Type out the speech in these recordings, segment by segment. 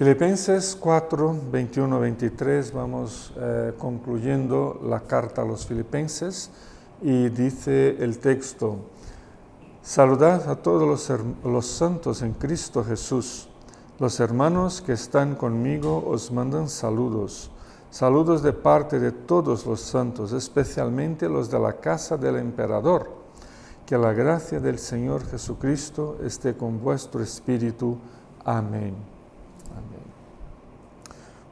Filipenses 4, 21, 23, vamos concluyendo la carta a los Filipenses y dice el texto: saludad a todos los santos en Cristo Jesús. Los hermanos que están conmigo os mandan saludos. Saludos de parte de todos los santos, especialmente los de la casa del emperador. Que la gracia del Señor Jesucristo esté con vuestro espíritu. Amén. Amén.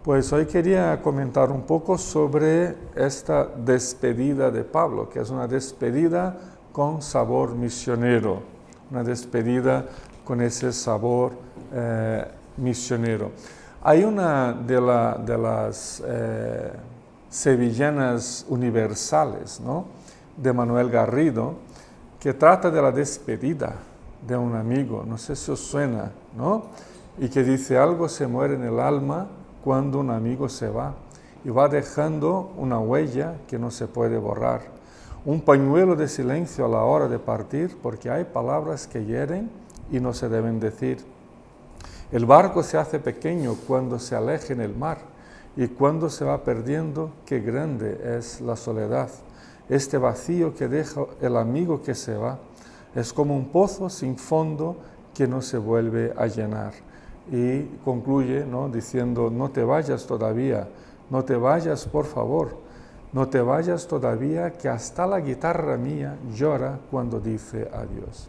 Pues hoy quería comentar un poco sobre esta despedida de Pablo, que es una despedida con sabor misionero, una despedida con ese sabor misionero. Hay una de las sevillanas universales, ¿no?, de Manuel Garrido, que trata de la despedida de un amigo, no sé si os suena, ¿no?, y que dice: algo se muere en el alma cuando un amigo se va, y va dejando una huella que no se puede borrar. Un pañuelo de silencio a la hora de partir, porque hay palabras que hieren y no se deben decir. El barco se hace pequeño cuando se aleja en el mar, y cuando se va perdiendo, qué grande es la soledad. Este vacío que deja el amigo que se va es como un pozo sin fondo que no se vuelve a llenar. Y concluye, ¿no?, diciendo: no te vayas todavía, no te vayas, por favor, no te vayas todavía, que hasta la guitarra mía llora cuando dice adiós.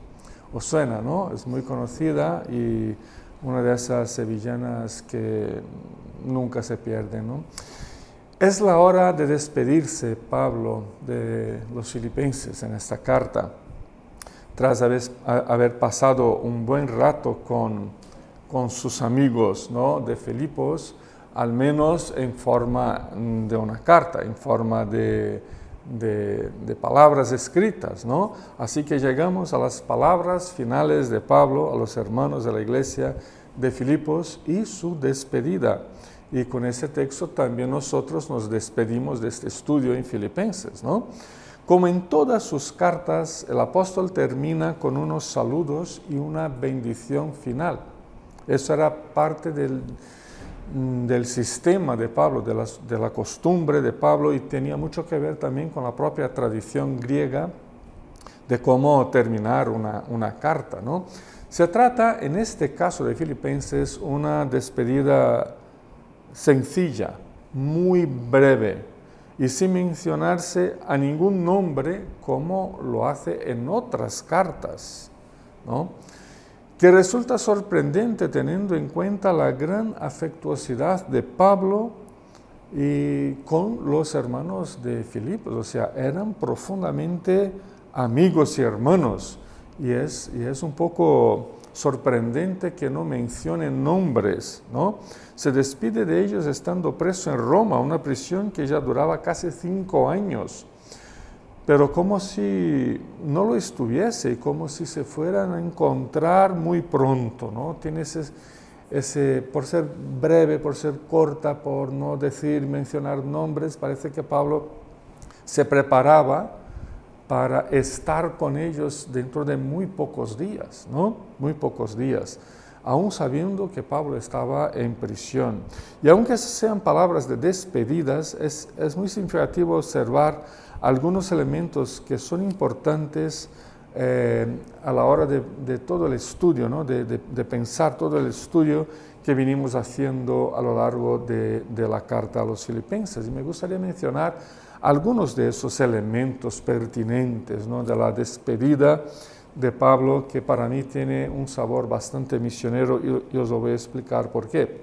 ¿Os suena, no? Es muy conocida y una de esas sevillanas que nunca se pierden, ¿no? Es la hora de despedirse, Pablo, de los filipenses en esta carta. Tras haber pasado un buen rato con sus amigos, ¿no?, de Filipos, al menos en forma de una carta, en forma de palabras escritas, ¿no? Así que llegamos a las palabras finales de Pablo a los hermanos de la iglesia de Filipos y su despedida. Y con ese texto también nosotros nos despedimos de este estudio en Filipenses, ¿no? Como en todas sus cartas, el apóstol termina con unos saludos y una bendición final. Eso era parte del sistema de Pablo, de la costumbre de Pablo, y tenía mucho que ver también con la propia tradición griega de cómo terminar una carta, ¿no? Se trata, en este caso de Filipenses, una despedida sencilla, muy breve, y sin mencionarse a ningún nombre como lo hace en otras cartas, ¿no?, que resulta sorprendente teniendo en cuenta la gran afectuosidad de Pablo y con los hermanos de Filipos. O sea, eran profundamente amigos y hermanos, y es un poco sorprendente que no mencionen nombres, ¿no? Se despide de ellos estando preso en Roma, una prisión que ya duraba casi 5 años. Pero como si no lo estuviese, como si se fueran a encontrar muy pronto, ¿no? Tiene ese, por ser breve, por ser corta, por no mencionar nombres, parece que Pablo se preparaba para estar con ellos dentro de muy pocos días, ¿no? Muy pocos días, aún sabiendo que Pablo estaba en prisión. Y aunque sean palabras de despedidas, es muy significativo observar algunos elementos que son importantes a la hora de todo el estudio, ¿no?, de pensar todo el estudio que vinimos haciendo a lo largo de la carta a los Filipenses. Y me gustaría mencionar algunos de esos elementos pertinentes, ¿no?, de la despedida de Pablo, que para mí tiene un sabor bastante misionero, y os lo voy a explicar por qué.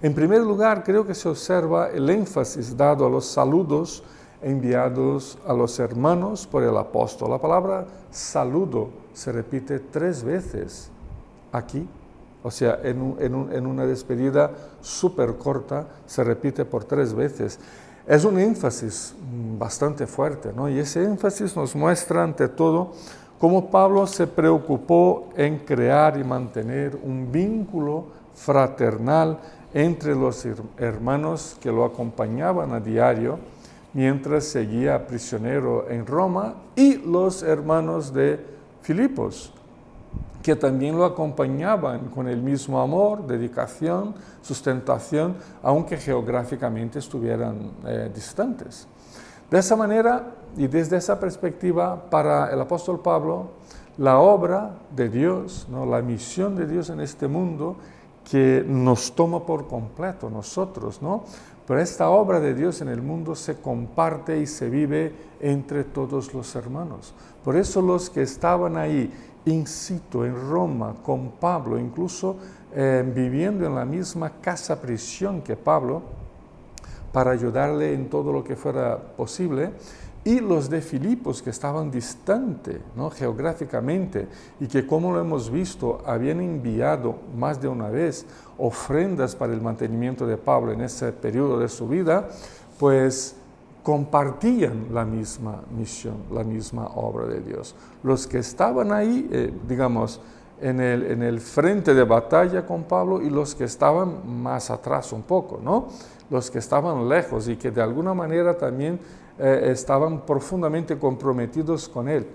En primer lugar, creo que se observa el énfasis dado a los saludos enviados a los hermanos por el apóstol. La palabra saludo se repite 3 veces aquí, o sea, en una despedida súper corta se repite por 3 veces. Es un énfasis bastante fuerte, ¿no? Y ese énfasis nos muestra ante todo cómo Pablo se preocupó en crear y mantener un vínculo fraternal entre los hermanos que lo acompañaban a diario mientras seguía prisionero en Roma y los hermanos de Filipos, que también lo acompañaban con el mismo amor, dedicación, sustentación, aunque geográficamente estuvieran distantes. De esa manera y desde esa perspectiva, para el apóstol Pablo, la obra de Dios, ¿no? La misión de Dios en este mundo, que nos toma por completo nosotros, ¿no? Pero esta obra de Dios en el mundo se comparte y se vive entre todos los hermanos. Por eso los que estaban ahí, in situ, en Roma, con Pablo, incluso viviendo en la misma casa prisión que Pablo, para ayudarle en todo lo que fuera posible, y los de Filipos, que estaban distantes, ¿no? Geográficamente, y que, como lo hemos visto, habían enviado más de una vez ofrendas para el mantenimiento de Pablo en ese periodo de su vida, pues compartían la misma misión, la misma obra de Dios. Los que estaban ahí, digamos, en el frente de batalla con Pablo, y los que estaban más atrás un poco, ¿no? Los que estaban lejos y que de alguna manera también estaban profundamente comprometidos con él.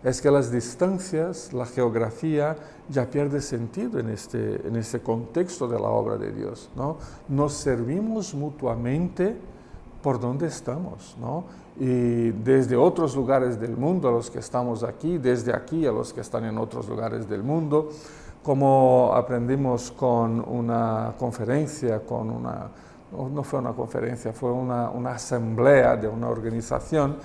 Es que las distancias, la geografía ya pierde sentido en este contexto de la obra de Dios, ¿no? Nos servimos mutuamente por donde estamos, ¿no? Y desde otros lugares del mundo a los que estamos aquí, desde aquí a los que están en otros lugares del mundo, como aprendimos con una conferencia, no fue una conferencia, fue una asamblea de una organización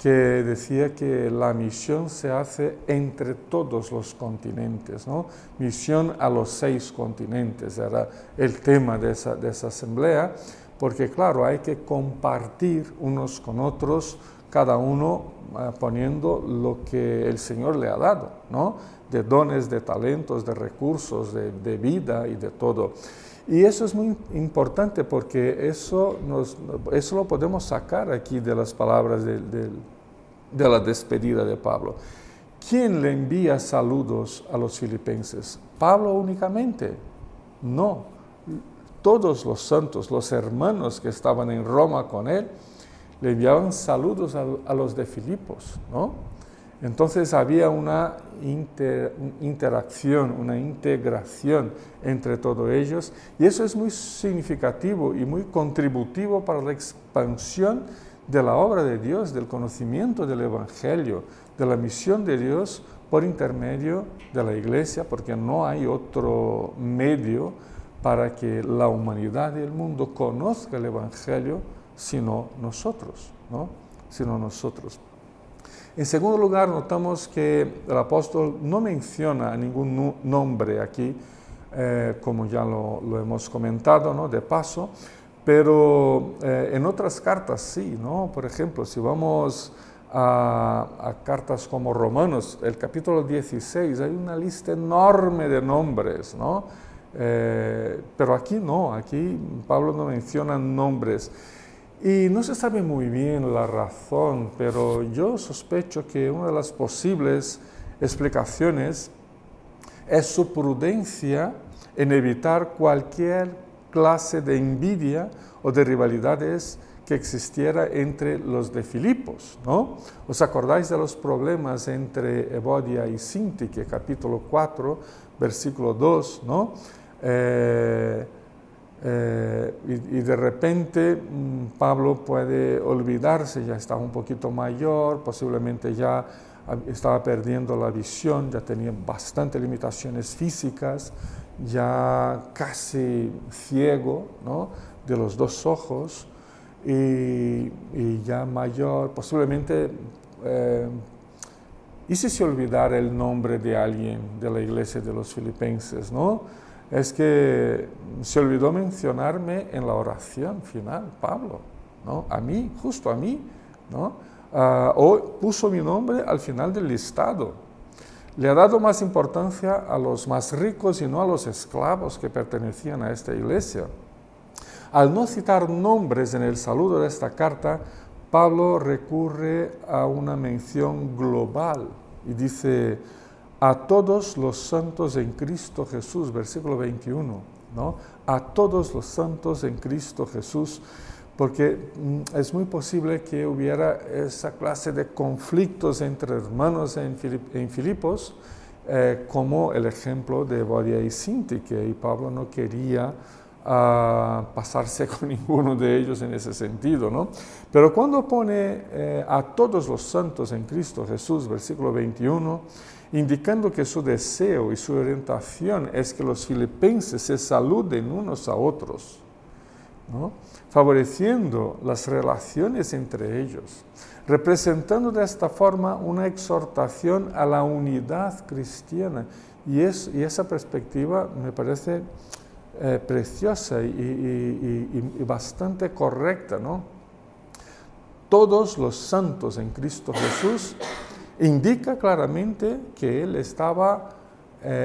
que decía que la misión se hace entre todos los continentes, ¿no? Misión a los 6 continentes, era el tema de esa asamblea, porque claro, hay que compartir unos con otros, cada uno poniendo lo que el Señor le ha dado, ¿no? De dones, de talentos, de recursos, de vida y de todo. Y eso es muy importante, porque eso lo podemos sacar aquí de las palabras de la despedida de Pablo. ¿Quién le envía saludos a los filipenses? ¿Pablo únicamente? No. Todos los santos, los hermanos que estaban en Roma con él, le enviaban saludos a los de Filipos, ¿no? Entonces había una interacción, una integración entre todos ellos, y eso es muy significativo y muy contributivo para la expansión de la obra de Dios, del conocimiento del Evangelio, de la misión de Dios por intermedio de la Iglesia, porque no hay otro medio para que la humanidad y el mundo conozca el Evangelio sino nosotros, ¿no? Sino nosotros. En segundo lugar, notamos que el apóstol no menciona ningún nombre aquí, como ya lo hemos comentado, ¿no? De paso, pero en otras cartas sí, ¿no? Por ejemplo, si vamos a cartas como Romanos, el capítulo 16, hay una lista enorme de nombres, ¿no? Pero aquí no, aquí Pablo no menciona nombres. Y no se sabe muy bien la razón, pero yo sospecho que una de las posibles explicaciones es su prudencia en evitar cualquier clase de envidia o de rivalidades que existiera entre los de Filipos, ¿no? ¿Os acordáis de los problemas entre Evodia y Síntique, capítulo 4, versículo 2, ¿no? Y de repente Pablo puede olvidarse, ya estaba un poquito mayor, posiblemente ya estaba perdiendo la visión, ya tenía bastantes limitaciones físicas, ya casi ciego, ¿no? De los 2 ojos, y ya mayor, posiblemente y si se olvidara el nombre de alguien de la iglesia de los filipenses, ¿no? Es que se olvidó mencionarme en la oración final, Pablo, ¿no? A mí, justo a mí, ¿no? O puso mi nombre al final del listado. Le ha dado más importancia a los más ricos y no a los esclavos que pertenecían a esta iglesia. Al no citar nombres en el saludo de esta carta, Pablo recurre a una mención global y dice: a todos los santos en Cristo Jesús, versículo 21, ¿no? A todos los santos en Cristo Jesús, porque es muy posible que hubiera esa clase de conflictos entre hermanos en Filipos, como el ejemplo de Bodia y Sintique, y Pablo no quería pasarse con ninguno de ellos en ese sentido, ¿no? Pero cuando pone a todos los santos en Cristo Jesús, versículo 21, indicando que su deseo y su orientación es que los filipenses se saluden unos a otros, ¿no? Favoreciendo las relaciones entre ellos, representando de esta forma una exhortación a la unidad cristiana. Y esa perspectiva me parece preciosa y bastante correcta, ¿no? Todos los santos en Cristo Jesús indica claramente que él estaba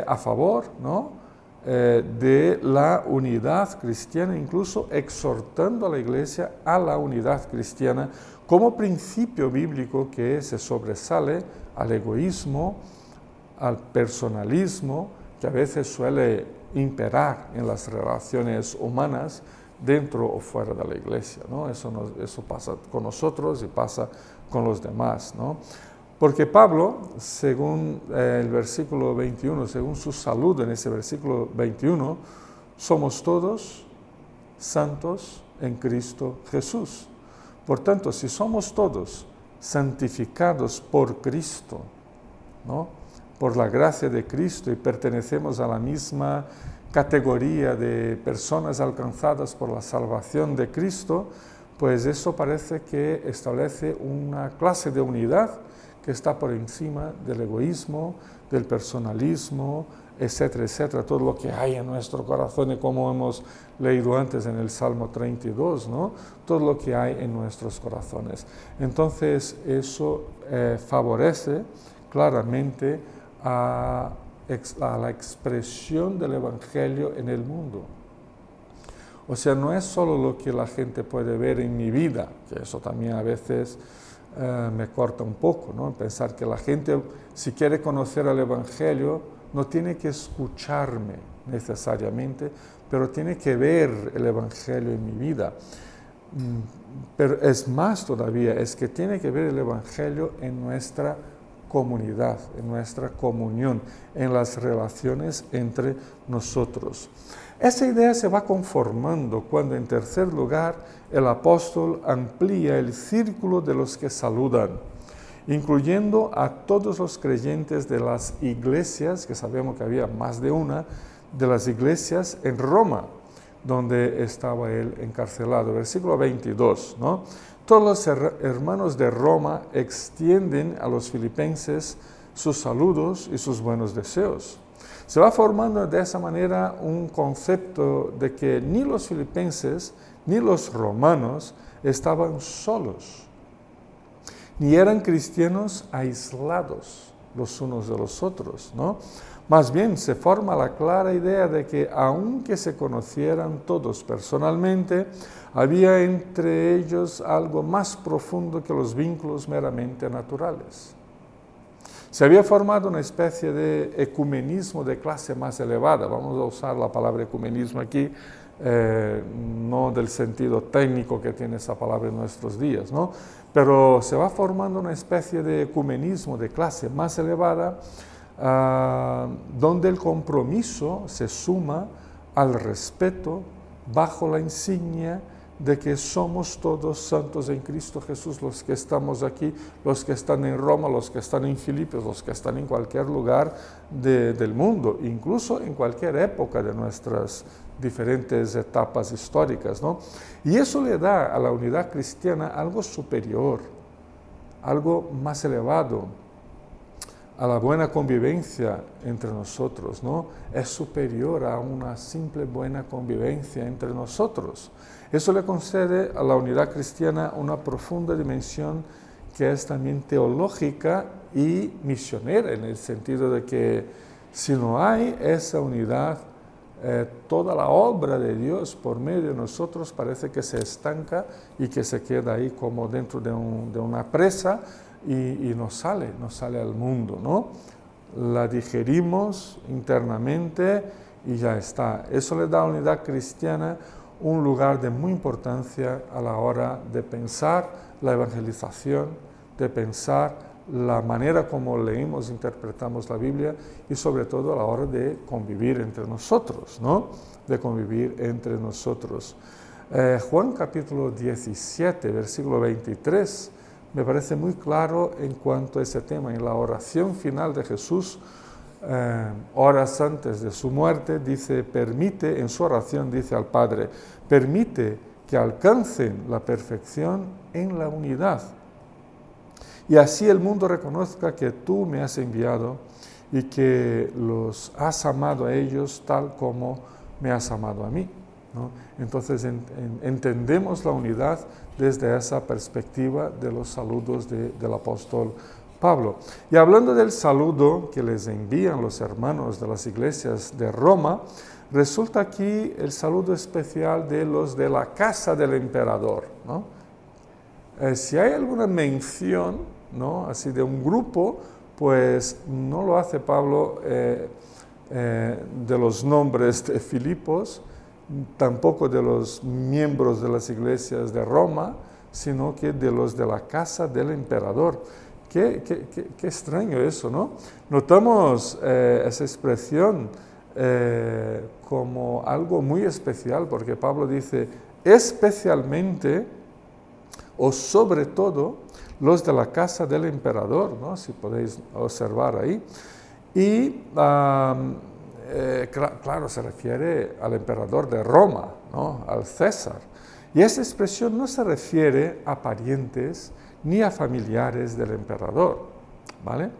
a favor, ¿no?, de la unidad cristiana, incluso exhortando a la iglesia a la unidad cristiana como principio bíblico que se sobresale al egoísmo, al personalismo, que a veces suele imperar en las relaciones humanas dentro o fuera de la iglesia, ¿no? Eso pasa con nosotros y pasa con los demás, ¿no? Porque Pablo, según el versículo 21, según su saludo en ese versículo 21, somos todos santos en Cristo Jesús. Por tanto, si somos todos santificados por Cristo, ¿no?, por la gracia de Cristo, y pertenecemos a la misma categoría de personas alcanzadas por la salvación de Cristo, pues eso parece que establece una clase de unidad que está por encima del egoísmo, del personalismo, etcétera, etcétera, todo lo que hay en nuestro corazón, y como hemos leído antes en el Salmo 32, ¿no?, todo lo que hay en nuestros corazones. Entonces eso favorece claramente a la expresión del Evangelio en el mundo. O sea, no es solo lo que la gente puede ver en mi vida, que eso también a veces me corta un poco, ¿no?, pensar que la gente, si quiere conocer el Evangelio, no tiene que escucharme necesariamente, pero tiene que ver el Evangelio en mi vida. Pero es más todavía, es que tiene que ver el Evangelio en nuestra comunidad, en nuestra comunión, en las relaciones entre nosotros. Esa idea se va conformando cuando, en tercer lugar, el apóstol amplía el círculo de los que saludan, incluyendo a todos los creyentes de las iglesias, que sabemos que había más de una, de las iglesias en Roma, donde estaba él encarcelado. Versículo 22, ¿no? Todos los hermanos de Roma extienden a los filipenses sus saludos y sus buenos deseos. Se va formando de esa manera un concepto de que ni los filipenses ni los romanos estaban solos, ni eran cristianos aislados los unos de los otros, ¿no? Más bien se forma la clara idea de que aunque se conocieran todos personalmente, había entre ellos algo más profundo que los vínculos meramente naturales. Se había formado una especie de ecumenismo de clase más elevada. Vamos a usar la palabra ecumenismo aquí, no del sentido técnico que tiene esa palabra en nuestros días, ¿no? Pero se va formando una especie de ecumenismo de clase más elevada, donde el compromiso se suma al respeto bajo la insignia de que somos todos santos en Cristo Jesús, los que estamos aquí, los que están en Roma, los que están en Filipos, los que están en cualquier lugar del mundo, incluso en cualquier época de nuestras diferentes etapas históricas, ¿no? Y eso le da a la unidad cristiana algo superior, algo más elevado, a la buena convivencia entre nosotros, ¿no? Es superior a una simple buena convivencia entre nosotros. Eso le concede a la unidad cristiana una profunda dimensión que es también teológica y misionera, en el sentido de que si no hay esa unidad, toda la obra de Dios por medio de nosotros parece que se estanca y que se queda ahí como dentro de una presa, y no sale al mundo, ¿no? La digerimos internamente y ya está. Eso le da a la unidad cristiana un lugar de muy importancia a la hora de pensar la evangelización, de pensar la manera como leemos, interpretamos la Biblia y sobre todo a la hora de convivir entre nosotros, ¿no? De convivir entre nosotros. Juan capítulo 17, versículo 23, me parece muy claro en cuanto a ese tema. En la oración final de Jesús, horas antes de su muerte, dice, permite, en su oración dice al Padre, permite que alcancen la perfección en la unidad. Y así el mundo reconozca que tú me has enviado y que los has amado a ellos tal como me has amado a mí, ¿no? Entonces entendemos la unidad desde esa perspectiva de los saludos del apóstol Pablo. Y hablando del saludo que les envían los hermanos de las iglesias de Roma, resulta aquí el saludo especial de los de la casa del emperador, ¿no? Si hay alguna mención, ¿no?, así de un grupo, pues no lo hace Pablo de los nombres de Filipos, tampoco de los miembros de las iglesias de Roma, sino que de los de la casa del emperador. Qué extraño eso, ¿no? Notamos esa expresión como algo muy especial, porque Pablo dice, especialmente o sobre todo los de la casa del emperador, ¿no?, si podéis observar ahí. Y claro, se refiere al emperador de Roma, ¿no?, al César. Y esa expresión no se refiere a parientes ni a familiares del emperador, ¿vale?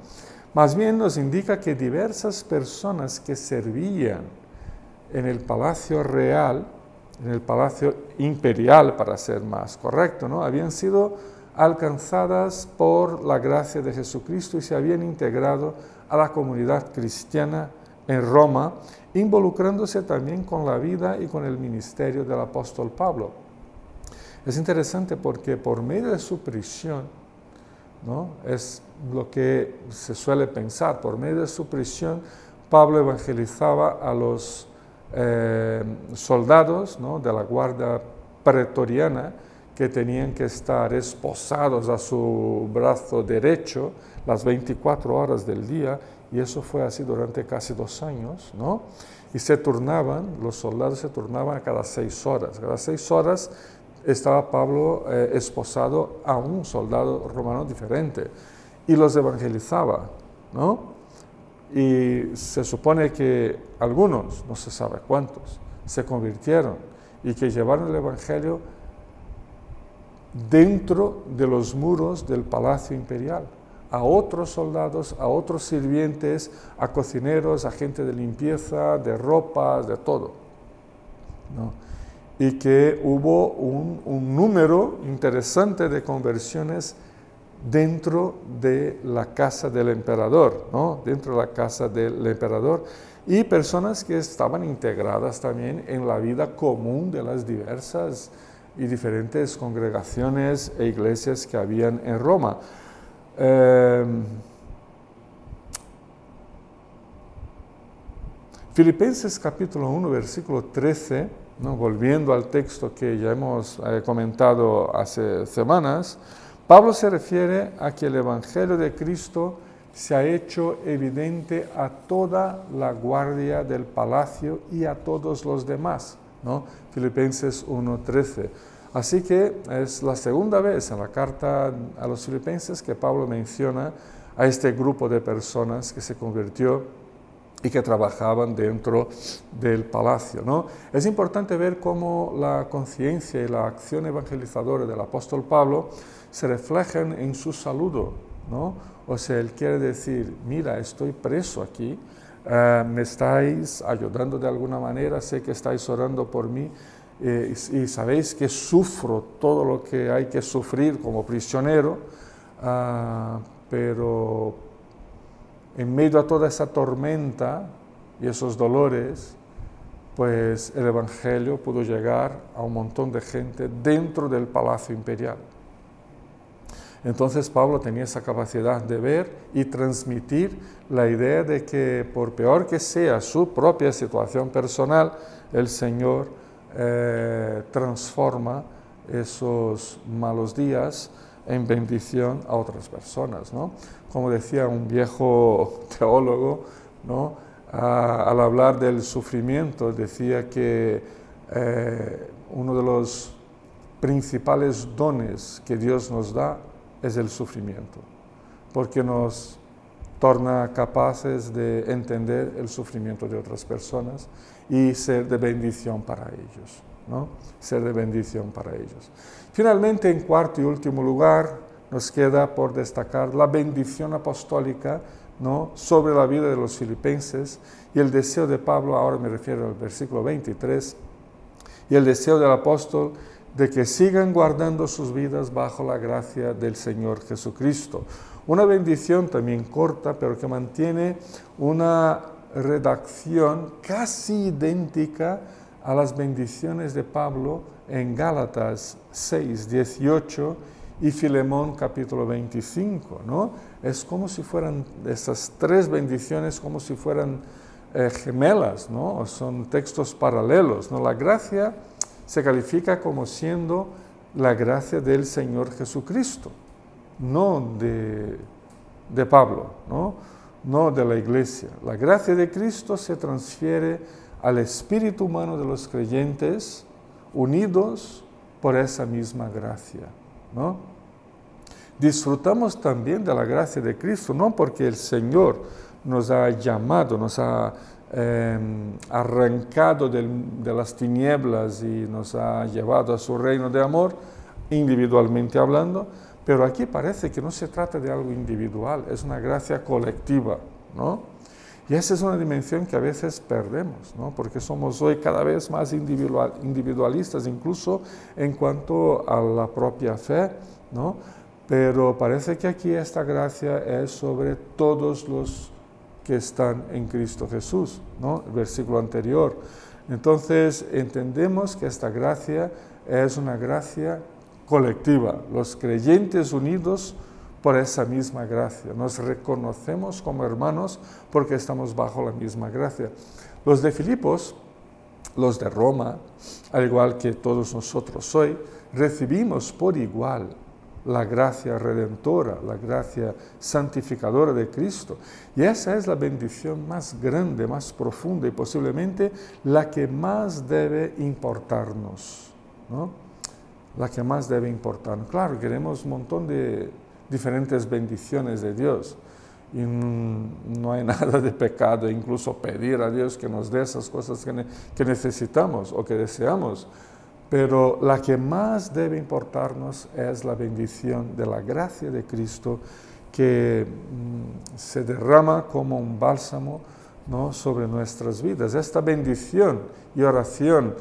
Más bien nos indica que diversas personas que servían en el palacio real, en el palacio imperial para ser más correcto, ¿no?, habían sido alcanzadas por la gracia de Jesucristo y se habían integrado a la comunidad cristiana en Roma, involucrándose también con la vida y con el ministerio del apóstol Pablo. Es interesante porque por medio de su prisión, ¿no?, es lo que se suele pensar, por medio de su prisión, Pablo evangelizaba a los soldados, ¿no?, de la guardia pretoriana, que tenían que estar esposados a su brazo derecho las 24 horas del día, y eso fue así durante casi 2 años, ¿no? Y se turnaban, los soldados se turnaban a cada 6 horas. Cada 6 horas estaba Pablo esposado a un soldado romano diferente y los evangelizaba, ¿no? Y se supone que algunos, no se sabe cuántos, se convirtieron y que llevaron el evangelio dentro de los muros del palacio imperial, a otros soldados, a otros sirvientes, a cocineros, a gente de limpieza, de ropas, de todo, ¿no? Y que hubo un número interesante de conversiones dentro de la casa del emperador, ¿no?, dentro de la casa del emperador, y personas que estaban integradas también en la vida común de las diversas y diferentes congregaciones e iglesias que habían en Roma. Filipenses capítulo 1, versículo 13, ¿no?, volviendo al texto que ya hemos comentado hace semanas, Pablo se refiere a que el Evangelio de Cristo se ha hecho evidente a toda la guardia del palacio y a todos los demás, ¿no? Filipenses 1:13. Así que es la segunda vez en la carta a los filipenses que Pablo menciona a este grupo de personas que se convirtió y que trabajaban dentro del palacio, ¿no? Es importante ver cómo la conciencia y la acción evangelizadora del apóstol Pablo se reflejan en su saludo, ¿no? O sea, él quiere decir, mira, estoy preso aquí, me estáis ayudando de alguna manera, sé que estáis orando por mí, y sabéis que sufro todo lo que hay que sufrir como prisionero, pero en medio a toda esa tormenta y esos dolores, pues el Evangelio pudo llegar a un montón de gente dentro del palacio imperial. Entonces Pablo tenía esa capacidad de ver y transmitir la idea de que por peor que sea su propia situación personal, el Señor transforma esos malos días en bendición a otras personas, ¿no? Como decía un viejo teólogo, ¿no? Al hablar del sufrimiento, decía que uno de los principales dones que Dios nos da es el sufrimiento, porque nos torna capaces de entender el sufrimiento de otras personas y ser de bendición para ellos, ¿no? Ser de bendición para ellos. Finalmente, en cuarto y último lugar, nos queda por destacar la bendición apostólica, ¿no? Sobre la vida de los filipenses y el deseo de Pablo, ahora me refiero al versículo 23, y el deseo del apóstol de que sigan guardando sus vidas bajo la gracia del Señor Jesucristo. Una bendición también corta, pero que mantiene una redacción casi idéntica a las bendiciones de Pablo en Gálatas 6, 18 y Filemón capítulo 25, ¿no? Es como si fueran esas tres bendiciones, como si fueran gemelas, ¿no? O son textos paralelos, ¿no? La gracia se califica como siendo la gracia del Señor Jesucristo, no de Pablo, no de la iglesia. La gracia de Cristo se transfiere al espíritu humano de los creyentes unidos por esa misma gracia, ¿no? Disfrutamos también de la gracia de Cristo, no porque el Señor nos ha llamado, nos ha arrancado de las tinieblas y nos ha llevado a su reino de amor, individualmente hablando, pero aquí parece que no se trata de algo individual, es una gracia colectiva, ¿no? Y esa es una dimensión que a veces perdemos, ¿no? Porque somos hoy cada vez más individualistas, incluso en cuanto a la propia fe, ¿no? Pero parece que aquí esta gracia es sobre todos los que están en Cristo Jesús, ¿no? El versículo anterior. Entonces entendemos que esta gracia es una gracia colectiva, los creyentes unidos por esa misma gracia. Nos reconocemos como hermanos porque estamos bajo la misma gracia. Los de Filipos, los de Roma, al igual que todos nosotros hoy, recibimos por igual la gracia redentora, la gracia santificadora de Cristo. Y esa es la bendición más grande, más profunda y posiblemente la que más debe importarnos, ¿no? La que más debe importarnos. Claro, queremos un montón de diferentes bendiciones de Dios y no hay nada de pecado incluso pedir a Dios que nos dé esas cosas que necesitamos o que deseamos. Pero la que más debe importarnos es la bendición de la gracia de Cristo que se derrama como un bálsamo, ¿no? Sobre nuestras vidas. Esta bendición y oración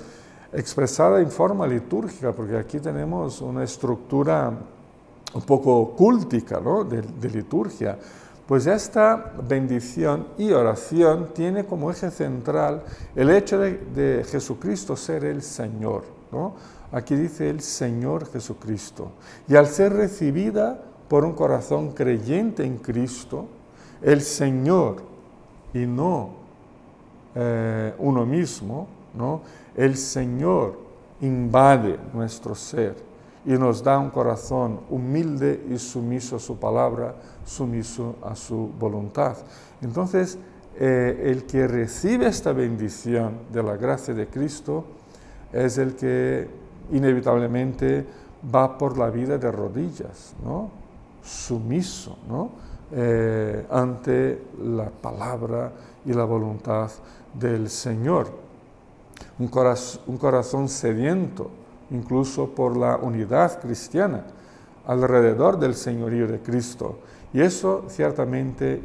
expresada en forma litúrgica, porque aquí tenemos una estructura un poco cúltica, ¿no? de liturgia. Pues esta bendición y oración tiene como eje central el hecho de Jesucristo ser el Señor, ¿no? Aquí dice el Señor Jesucristo. Y al ser recibida por un corazón creyente en Cristo, el Señor y no uno mismo, ¿no? El Señor invade nuestro ser y nos da un corazón humilde y sumiso a su palabra, sumiso a su voluntad. Entonces, el que recibe esta bendición de la gracia de Cristo es el que inevitablemente va por la vida de rodillas, ¿no? Sumiso, ¿no? Ante la palabra y la voluntad del Señor. Un corazón sediento, incluso por la unidad cristiana, alrededor del señorío de Cristo. Y eso ciertamente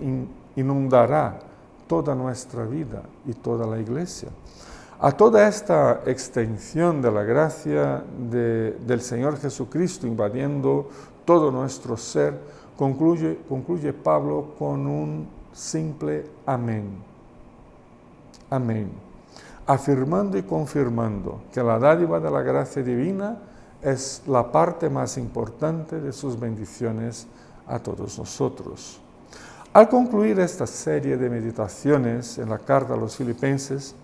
inundará toda nuestra vida y toda la iglesia. A toda esta extensión de la gracia del Señor Jesucristo invadiendo todo nuestro ser, concluye Pablo con un simple amén. Amén. Afirmando y confirmando que la dádiva de la gracia divina es la parte más importante de sus bendiciones a todos nosotros. Al concluir esta serie de meditaciones en la carta a los filipenses,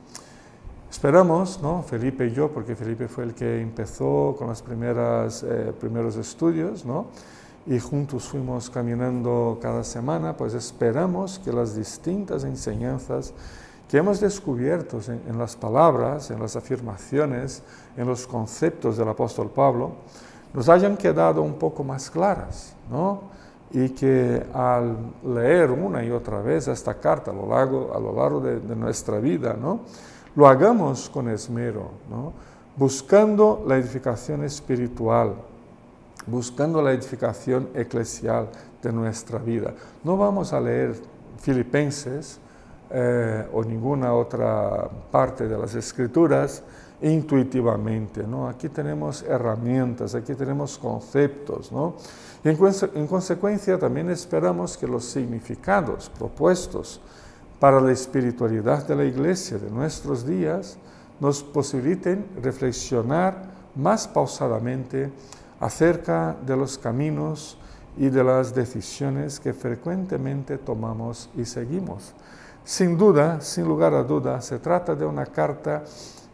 esperamos, ¿no? Felipe y yo, porque Felipe fue el que empezó con los primeros estudios, ¿no? y juntos fuimos caminando cada semana, pues esperamos que las distintas enseñanzas que hemos descubierto en las palabras, en las afirmaciones, en los conceptos del apóstol Pablo, nos hayan quedado un poco más claras, ¿no? Y que al leer una y otra vez esta carta a lo largo de nuestra vida, ¿no? Lo hagamos con esmero, ¿no? Buscando la edificación espiritual, buscando la edificación eclesial de nuestra vida. No vamos a leer Filipenses o ninguna otra parte de las Escrituras intuitivamente, ¿no? Aquí tenemos herramientas, aquí tenemos conceptos, ¿no? Y en consecuencia también esperamos que los significados propuestos para la espiritualidad de la Iglesia de nuestros días nos posibiliten reflexionar más pausadamente acerca de los caminos y de las decisiones que frecuentemente tomamos y seguimos. Sin duda, sin lugar a dudas, se trata de una carta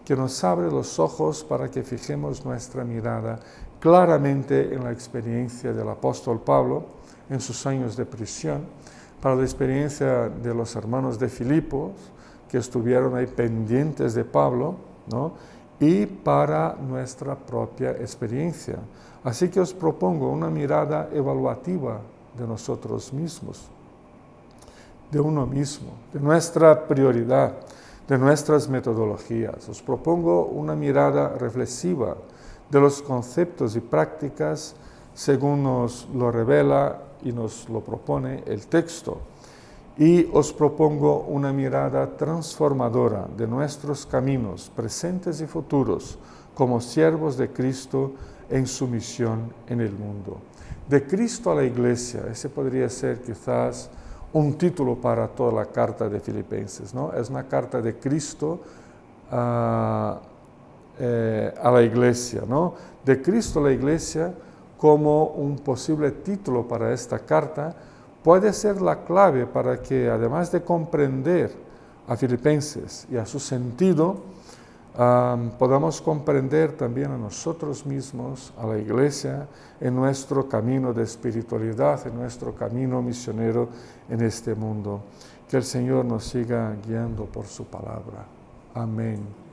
que nos abre los ojos para que fijemos nuestra mirada claramente en la experiencia del apóstol Pablo en sus años de prisión, para la experiencia de los hermanos de Filipos, que estuvieron ahí pendientes de Pablo, ¿no? Y para nuestra propia experiencia. Así que os propongo una mirada evaluativa de nosotros mismos, de uno mismo, de nuestra prioridad, de nuestras metodologías. Os propongo una mirada reflexiva de los conceptos y prácticas según nos lo revela y nos lo propone el texto. Y os propongo una mirada transformadora de nuestros caminos presentes y futuros como siervos de Cristo en su misión en el mundo. De Cristo a la Iglesia, ese podría ser quizás un título para toda la carta de Filipenses, ¿no? Es una carta de Cristo a la Iglesia, ¿no? De Cristo a la Iglesia como un posible título para esta carta puede ser la clave para que, además de comprender a Filipenses y a su sentido, podamos comprender también a nosotros mismos, a la Iglesia, en nuestro camino de espiritualidad, en nuestro camino misionero en este mundo. Que el Señor nos siga guiando por su palabra. Amén.